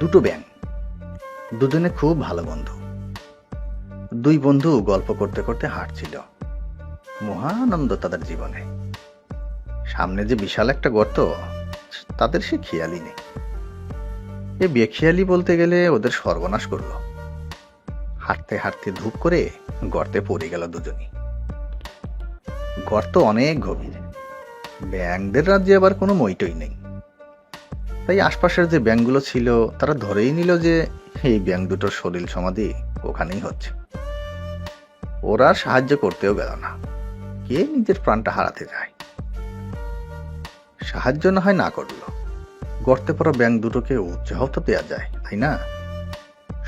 দুটো ব্যাঙ, দুজনে খুব ভালো বন্ধু। দুই বন্ধু গল্প করতে করতে হাঁটছিল। মহানন্দ তাদের জীবনে। সামনে যে বিশাল একটা গর্ত, তাদের সে খেয়ালই নেই। এ বেখেয়ালি বলতে গেলে ওদের সর্বনাশ করলো। হাঁটতে হাঁটতে ধূপ করে গর্তে পড়ে গেল দুজনই। গর্ত অনেক গভীর। ব্যাঙদের রাজ্যে আবার কোনো মইটই নেই। তাই আশপাশের যে ব্যাঙগুলো ছিল তারা ধরেই নিল যে এই ব্যাঙ দুটোর সলিল সমাধি ওখানেই হচ্ছে। ওরা আর সাহায্য করতেও গেল না। কে নিজের প্রাণটা হারাতে যায়? সাহায্য না হয় না করলো, গর্তে পড়া ব্যাঙ দুটোকে উৎসাহ তো দেওয়া যায়, তাই না?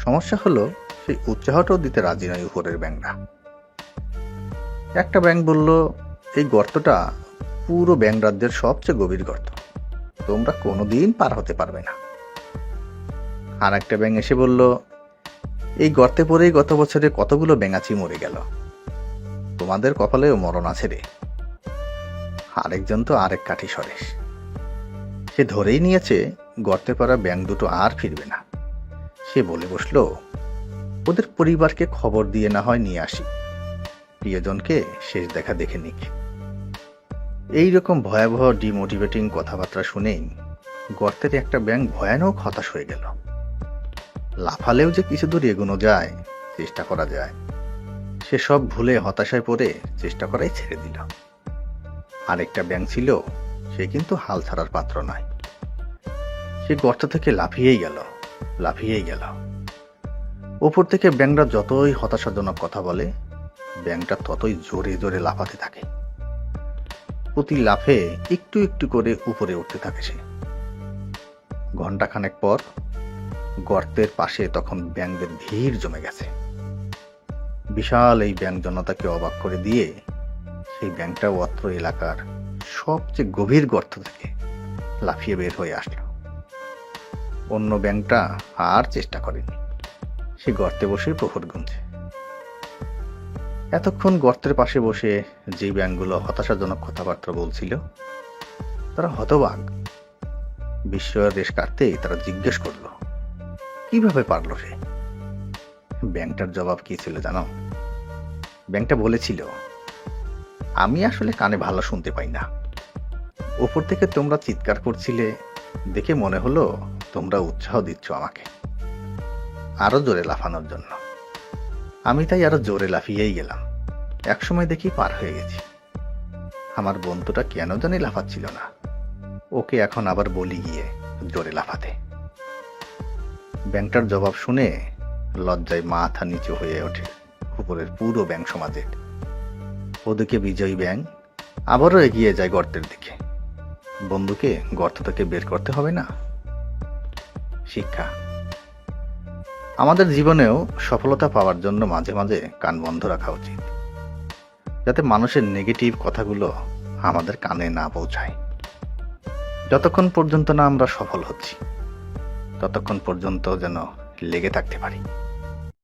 সমস্যা হলো সেই উৎসাহটাও দিতে রাজি নয় উপরের ব্যাঙরা। একটা ব্যাঙ বলল, এই গর্তটা পুরো ব্যাঙ রাজ্যের সবচেয়ে গভীর গর্ত, তোমরা কোনোদিন পার হতে পারবে না। আর একটা ব্যাঙ এসে বলল, এই গর্তে পড়েই গত বছরে কতগুলো ব্যাঙাচি মরে গেল, তোমাদের কপালেও মরণ আছে রে। আরেকজন তো আরেক কাঠি সরেশ। সে ধরেই নিয়েছে গর্তে পড়া ব্যাঙ দুটো আর ফিরবে না। সে বলে বসলো, ওদের পরিবারকে খবর দিয়ে না হয় নিয়ে আসি, প্রিয়জনকে শেষ দেখা দেখে নিক। এইরকম ভয়াবহ ডিমোটিভেটিং কথাবার্তা শুনেই গর্তের একটা ব্যাঙ ভয়ানক হতাশ হয়ে গেল। লাফালেও যে কিছু দূর এগোনো যায়, চেষ্টা করা যায়, সেসব ভুলে হতাশায় পড়ে চেষ্টা করাই ছেড়ে দিল। আরেকটা ব্যাঙ ছিল, সে কিন্তু হাল ছাড়ার পাত্র নয়। সে গর্ত থেকে লাফিয়েই গেল। ওপর থেকে ব্যাঙরা যতই হতাশাজনক কথা বলে, ব্যাঙটা ততই জোরে জোরে লাফাতে থাকে। প্রতি লাফে একটু একটু করে উপরে উঠতে থাকে সে। ঘন্টাখানেক পর গর্তের পাশে তখন ব্যাঙদের ভিড় জমে গেছে। বিশাল এই ব্যাঙ জনতাকে অবাক করে দিয়ে সেই ব্যাঙটা অত্র এলাকার সবচেয়ে গভীর গর্ত থেকে লাফিয়ে বের হয়ে আসলো। অন্য ব্যাঙটা আর চেষ্টা করেনি, সে গর্তে বসে প্রহর গুনছে। এতক্ষণ গর্তের পাশে বসে যে ব্যাঙগুলো হতাশাজনক কথাবার্তা বলছিল, তারা হতবাক। বিস্ময়ের রেশ কাটতেই তারা জিজ্ঞেস করলো, কিভাবে পারলো সে? ব্যাঙটার জবাব কি ছিল জানো? ব্যাঙটা বলেছিল, আমি আসলে কানে ভালো শুনতে পাই না। উপর থেকে তোমরা চিৎকার করছিলে দেখে মনে হলো তোমরা উৎসাহ দিচ্ছ আমাকে আরো জোরে লাফানোর জন্য। আমি তাই আরো জোরে লাফিয়েই গেলাম। একসময় দেখি পার হয়ে গেছি। আমার বন্ধুটা কেন জানি লাফাচ্ছিল না, ওকে এখন আবার বলি গিয়ে জোরে লাফাতে। ব্যাঙটার জবাব শুনে লজ্জায় মাথা নিচু হয়ে ওঠে উপরের পুরো ব্যাঙ সমাজের। ওদিকে বিজয়ী ব্যাঙ আবারও এগিয়ে যায় গর্তের দিকে। বন্ধুকে গর্ত থেকে বের করতে হবে না? শিক্ষা, আমাদের জীবনেও সফলতা পাওয়ার জন্য মাঝে মাঝে কান বন্ধ রাখা উচিত, যাতে মানুষের নেগেটিভ কথাগুলো আমাদের কানে না পৌঁছায়। যতক্ষণ পর্যন্ত না আমরা সফল হচ্ছি, ততক্ষণ পর্যন্ত যেন লেগে থাকতে পারি।